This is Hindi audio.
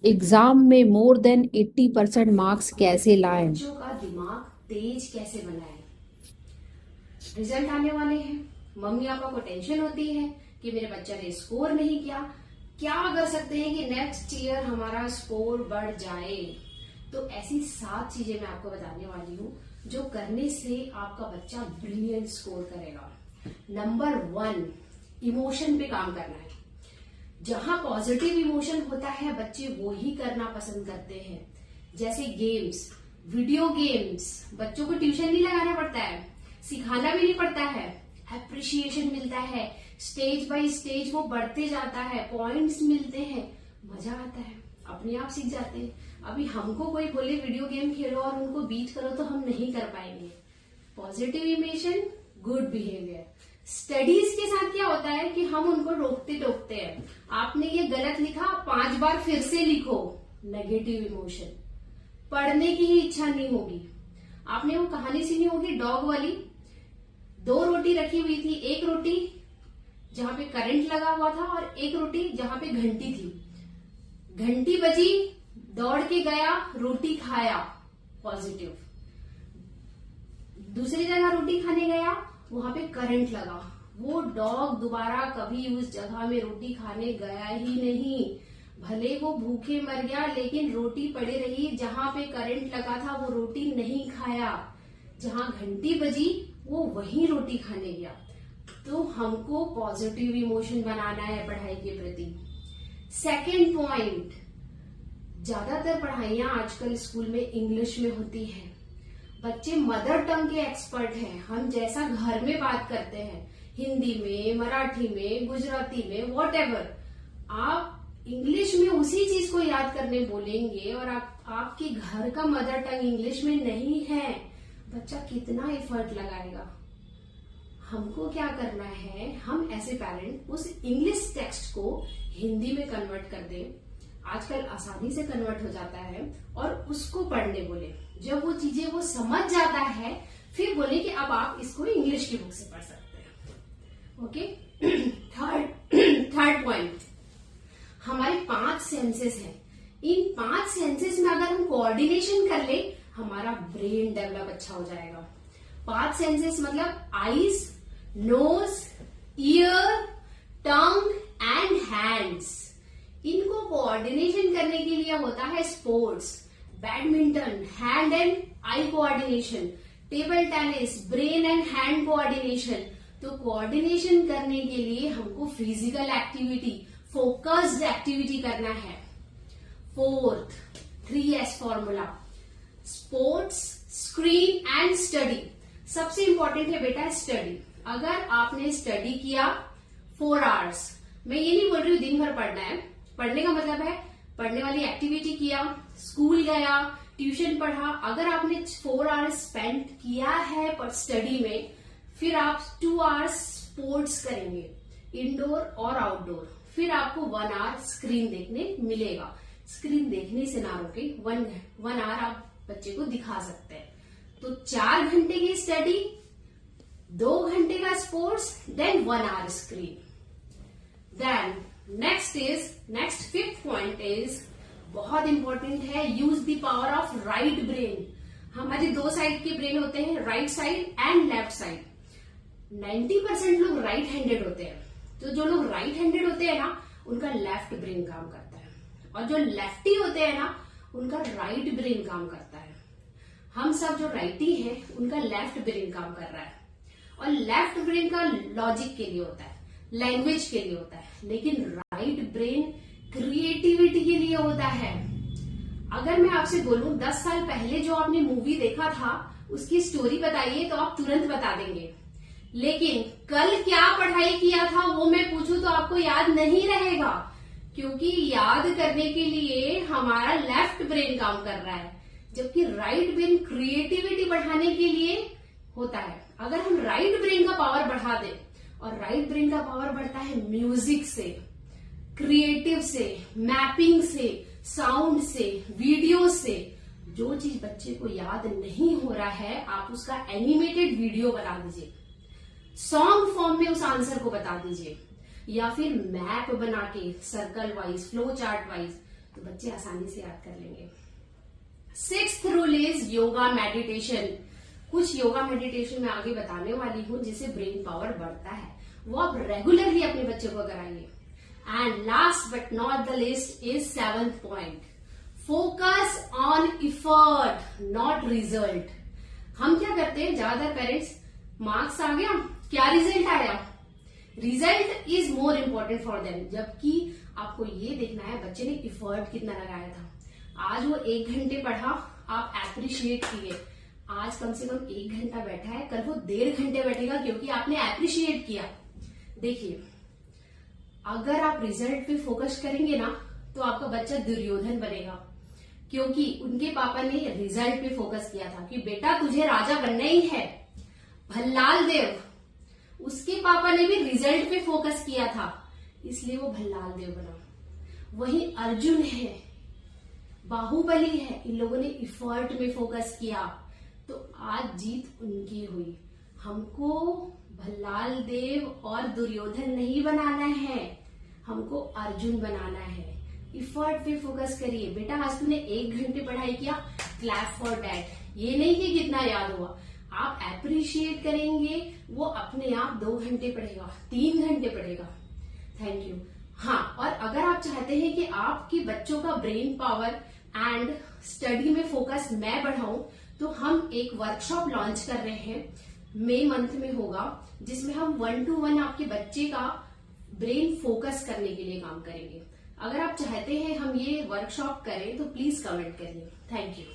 एग्जाम में मोर देन 80% मार्क्स कैसे लाएं? बच्चों का दिमाग तेज कैसे बनाएं? रिजल्ट आने वाले हैं, मम्मी पापा को टेंशन होती है कि मेरे बच्चा ने स्कोर नहीं किया। क्या कर सकते हैं कि नेक्स्ट ईयर हमारा स्कोर बढ़ जाए? तो ऐसी 7 चीजें मैं आपको बताने वाली हूँ जो करने से आपका बच्चा ब्रिलियंट स्कोर करेगा। नंबर 1, इमोशन पे काम करना है। जहां पॉजिटिव इमोशन होता है बच्चे वो ही करना पसंद करते हैं। जैसे गेम्स, वीडियो गेम्स, बच्चों को ट्यूशन नहीं लगाना पड़ता है, सिखाना भी नहीं पड़ता है, अप्रिशिएशन मिलता है, स्टेज बाय स्टेज वो बढ़ते जाता है, पॉइंट्स मिलते हैं, मजा आता है, अपने आप सीख जाते हैं। अभी हमको कोई बोले वीडियो गेम खेलो और उनको बीट करो तो हम नहीं कर पाएंगे। Positive emotion, good behaviour. Studies के साथ क्या होता है कि हम उनको रोकते टोकते हैं। आपने ये गलत लिखा, 5 बार फिर से लिखो, नेगेटिव इमोशन। पढ़ने की ही इच्छा नहीं होगी। आपने वो कहानी सुनी होगी डॉग वाली, 2 रोटी रखी हुई थी, एक रोटी जहां पे करंट लगा हुआ था और एक रोटी जहां पे घंटी थी। घंटी बजी, दौड़ के गया, रोटी खाया, पॉजिटिव। दूसरी जगह रोटी खाने गया, वहां पे करंट लगा, वो डॉग दोबारा कभी उस जगह में रोटी खाने गया ही नहीं। भले वो भूखे मर गया लेकिन रोटी पड़ी रही, जहां पे करंट लगा था वो रोटी नहीं खाया, जहां घंटी बजी वो वहीं रोटी खाने गया। तो हमको पॉजिटिव इमोशन बनाना है पढ़ाई के प्रति। सेकेंड पॉइंट, ज्यादातर पढ़ाइयां आजकल स्कूल में इंग्लिश में होती हैं। बच्चे मदर टंग के एक्सपर्ट हैं। हम जैसा घर में बात करते हैं, हिंदी में, मराठी में, गुजराती में, वॉटएवर, आप इंग्लिश में उसी चीज को याद करने बोलेंगे और आपके घर का मदर टंग इंग्लिश में नहीं है, बच्चा कितना एफर्ट लगाएगा? हमको क्या करना है, हम ऐसे पेरेंट उस इंग्लिश टेक्स्ट को हिंदी में कन्वर्ट कर दें। आजकल आसानी से कन्वर्ट हो जाता है, और उसको पढ़ने बोले। जब वो चीजें वो समझ जाता है फिर बोले कि अब आप इसको इंग्लिश की बुक से पढ़ सकते हैं। ओके। थर्ड पॉइंट, हमारे 5 सेंसेस हैं। इन 5 सेंसेस में अगर हम कोऑर्डिनेशन कर ले, हमारा ब्रेन डेवलप अच्छा हो जाएगा। 5 सेंसेस मतलब eyes, nose, ear, tongue and hands. इनको कोऑर्डिनेशन करने के लिए होता है sports, badminton, hand and eye coordination, table tennis, brain and hand coordination. तो कोऑर्डिनेशन करने के लिए हमको फिजिकल एक्टिविटी, फोकस्ड एक्टिविटी करना है। 4th, 3S formula, sports, screen and study. सबसे इंपॉर्टेंट है बेटा स्टडी। अगर आपने स्टडी किया 4 आवर्स, मैं ये नहीं बोल रही हूँ दिन भर पढ़ना है, पढ़ने का मतलब है पढ़ने वाली एक्टिविटी किया, स्कूल गया, ट्यूशन पढ़ा। अगर आपने 4 आवर्स स्पेंड किया है पर स्टडी में, फिर आप 2 आवर्स स्पोर्ट्स करेंगे, इंडोर और आउटडोर। फिर आपको 1 आवर स्क्रीन देखने मिलेगा। स्क्रीन देखने से ना रोके, 1 आवर आप बच्चे को दिखा सकते हैं। तो 4 घंटे की स्टडी, 2 घंटे का sports, then 1 hour screen. Then next 5th point is बहुत इंपॉर्टेंट है, use the power of right brain. हमारे 2 साइड के ब्रेन होते हैं, right side and left side. 90% लोग राइट हैंडेड होते हैं। तो जो लोग राइट हैंडेड होते हैं ना, उनका लेफ्ट ब्रेन काम करता है, और जो लेफ्टी होते हैं ना, उनका राइट ब्रेन काम करता है। हम सब जो राइटी हैं, उनका लेफ्ट ब्रेन काम कर रहा है, और लेफ्ट ब्रेन का लॉजिक के लिए होता है, लैंग्वेज के लिए होता है, लेकिन राइट ब्रेन क्रिएटिविटी के लिए होता है। अगर मैं आपसे बोलूं 10 साल पहले जो आपने मूवी देखा था उसकी स्टोरी बताइए तो आप तुरंत बता देंगे, लेकिन कल क्या पढ़ाई किया था वो मैं पूछूं तो आपको याद नहीं रहेगा, क्योंकि याद करने के लिए हमारा लेफ्ट ब्रेन काम कर रहा है, जबकि राइट ब्रेन क्रिएटिविटी बढ़ाने के लिए होता है। अगर हम राइट ब्रेन का पावर बढ़ा दें, और राइट ब्रेन का पावर बढ़ता है म्यूजिक से, क्रिएटिव से, मैपिंग से, साउंड से, वीडियो से। जो चीज बच्चे को याद नहीं हो रहा है, आप उसका एनिमेटेड वीडियो बना दीजिए, सॉन्ग फॉर्म में उस आंसर को बता दीजिए, या फिर मैप बना के circle wise, flow chart wise तो बच्चे आसानी से याद कर लेंगे। 6th rule is yoga meditation. कुछ योगा मेडिटेशन में आगे बताने वाली हूं जिससे ब्रेन पावर बढ़ता है, वो आप रेगुलरली अपने बच्चे को कराइए। And last but not the list is 7th point, focus on effort not result. हम क्या करते हैं, ज्यादातर पेरेंट्स, मार्क्स आ गया, क्या रिजल्ट आया, result is more important for them, जबकि आपको ये देखना है बच्चे ने इफर्ट कितना लगाया था। आज वो 1 घंटे पढ़ा, आप एप्रिशिएट किए, आज कम से कम 1 घंटा बैठा है, कल वो 1.5 घंटे बैठेगा क्योंकि आपने एप्रिशिएट किया। देखिए, अगर आप रिजल्ट पे फोकस करेंगे ना तो आपका बच्चा दुर्योधन बनेगा, क्योंकि उनके पापा ने रिजल्ट पे फोकस किया था कि बेटा तुझे राजा बनना ही है। भल्लाल देव, उसके पापा ने भी रिजल्ट पे फोकस किया था, इसलिए वो भल्लाल देव बना। वहीं अर्जुन है, बाहुबली है, इन लोगों ने इफर्ट में फोकस किया तो आज जीत उनकी हुई। हमको भल्लाल देव और दुर्योधन नहीं बनाना है, हमको अर्जुन बनाना है। इफर्ट पे फोकस करिए। बेटा आज तूने 1 घंटे पढ़ाई किया, क्लैप फॉर दैट। ये नहीं कि कितना याद हुआ, आप एप्रिशिएट करेंगे, वो अपने आप 2 घंटे पढ़ेगा, 3 घंटे पढ़ेगा। Thank you. हाँ, और अगर आप चाहते हैं कि आपके बच्चों का ब्रेन पावर एंड स्टडी में फोकस मैं बढ़ाऊं, तो हम एक वर्कशॉप लॉन्च कर रहे हैं, मई मंथ में होगा, जिसमें हम 1-to-1 आपके बच्चे का ब्रेन फोकस करने के लिए काम करेंगे। अगर आप चाहते हैं हम ये वर्कशॉप करें तो प्लीज कमेंट करिए। Thank you.